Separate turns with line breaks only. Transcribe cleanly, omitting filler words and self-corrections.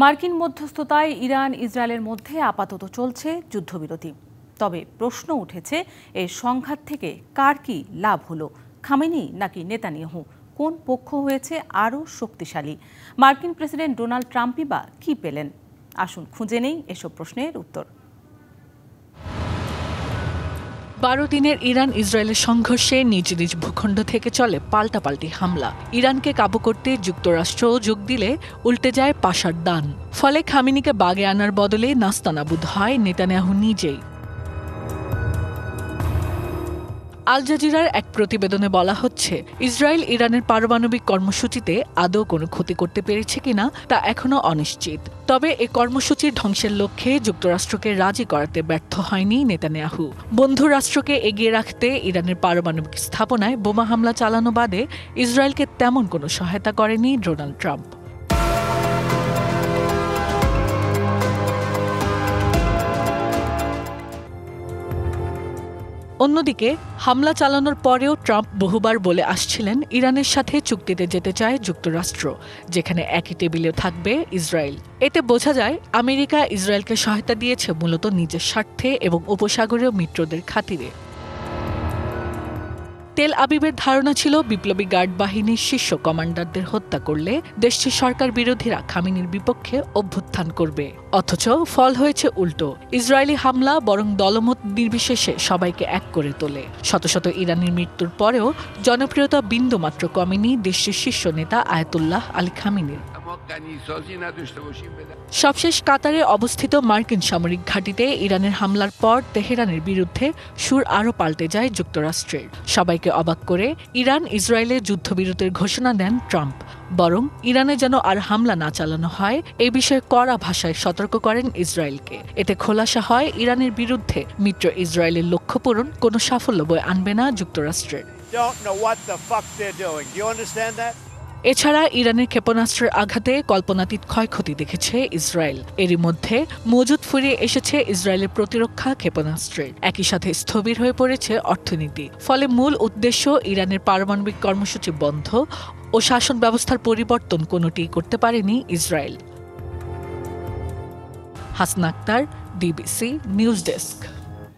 মার্কিন মধ্যস্থতায় ইরান ইসরায়েলের মধ্যে আপাতত চলছে যুদ্ধবিরতি। তবে প্রশ্ন উঠেছে, এই সংঘাত থেকে কার কি লাভ হলো? খামেনি নাকি নেতানিয়াহু? কোন পক্ষ হয়েছে আরও শক্তিশালী? মার্কিন প্রেসিডেন্ট ডোনাল্ড ট্রাম্পই বা কি পেলেন? আসুন খুঁজে নেই এসব প্রশ্নের উত্তর।
12 দিনের ইরান ইসরায়েলের সংঘর্ষে নিজ নিজ ভূখণ্ড থেকে চলে পাল্টাপাল্টি হামলা। ইরানকে কাবু করতে যুক্তরাষ্ট্র যোগ দিলে উল্টে যায় পাশার দান। ফলে খামেনিকে বাগে আনার বদলে নাস্তানাবুদ হয় নেতানিয়াহু নিজেই। আল জাজিরার এক প্রতিবেদনে বলা হচ্ছে, ইসরায়েল ইরানের পারমাণবিক কর্মসূচিতে আদৌ কোনো ক্ষতি করতে পেরেছে কিনা তা এখনও অনিশ্চিত। তবে এ কর্মসূচির ধ্বংসের লক্ষ্যে যুক্তরাষ্ট্রকে রাজি করাতে ব্যর্থ হয়নি নেতানিয়াহু। বন্ধু রাষ্ট্রকে এগিয়ে রাখতে ইরানের পারমাণবিক স্থাপনায় বোমা হামলা চালানো বাদে ইসরায়েলকে তেমন কোনো সহায়তা করেনি ডোনাল্ড ট্রাম্প। অন্যদিকে হামলা চালানোর পরেও ট্রাম্প বহুবার বলে আসছিলেন, ইরানের সাথে চুক্তিতে যেতে চায় যুক্তরাষ্ট্র, যেখানে একই টেবিলে থাকবে ইসরায়েল। এতে বোঝা যায় আমেরিকা ইসরায়েলকে সহায়তা দিয়েছে মূলত নিজের স্বার্থে এবং উপসাগরীয় মিত্রদের খাতিরে। তেল আবিবের ধারণা ছিল, বিপ্লবী গার্ড বাহিনীর শীর্ষ কমান্ডারদের হত্যা করলে দেশটির সরকার বিরোধীরা খামেনির বিপক্ষে অভ্যুত্থান করবে। অথচ ফল হয়েছে উল্টো। ইসরায়েলি হামলা বরং দলমত নির্বিশেষে সবাইকে এক করে তোলে। শত শত ইরানির মৃত্যুর পরেও জনপ্রিয়তা বিন্দুমাত্র কমেনি দেশটির শীর্ষ নেতা আয়াতুল্লাহ আলী খামেনির। সবশেষ কাতারে অবস্থিত মার্কিন সামরিক ঘাঁটিতে ইরানের হামলার পর তেহরানের বিরুদ্ধে সুর আরও পাল্টে যায় যুক্তরাষ্ট্রের। সবাইকে অবাক করে ইরান ইসরায়েলের যুদ্ধবিরতির ঘোষণা দেন ট্রাম্প। বরং ইরানে যেন আর হামলা না চালানো হয় এই বিষয়ে কড়া ভাষায় সতর্ক করেন ইসরায়েলকে। এতে খোলাসা হয়, ইরানের বিরুদ্ধে মিত্র ইসরায়েলের লক্ষ্য পূরণ কোনো সাফল্য বয়ে আনবে না যুক্তরাষ্ট্রের। এছাড়া ইরানের ক্ষেপণাস্ত্রের আঘাতে কল্পনাতীত ক্ষয়ক্ষতি দেখেছে ইসরায়েল। এরই মধ্যে মজুদ ফুরিয়ে এসেছে ইসরায়েলের প্রতিরক্ষা ক্ষেপণাস্ত্রের। একই সাথে স্থবির হয়ে পড়েছে অর্থনীতি। ফলে মূল উদ্দেশ্য ইরানের পারমাণবিক কর্মসূচি বন্ধ ও শাসন ব্যবস্থার পরিবর্তন কোনোটিই করতে পারেনি Israel. Hasna Akter, DBC news desk.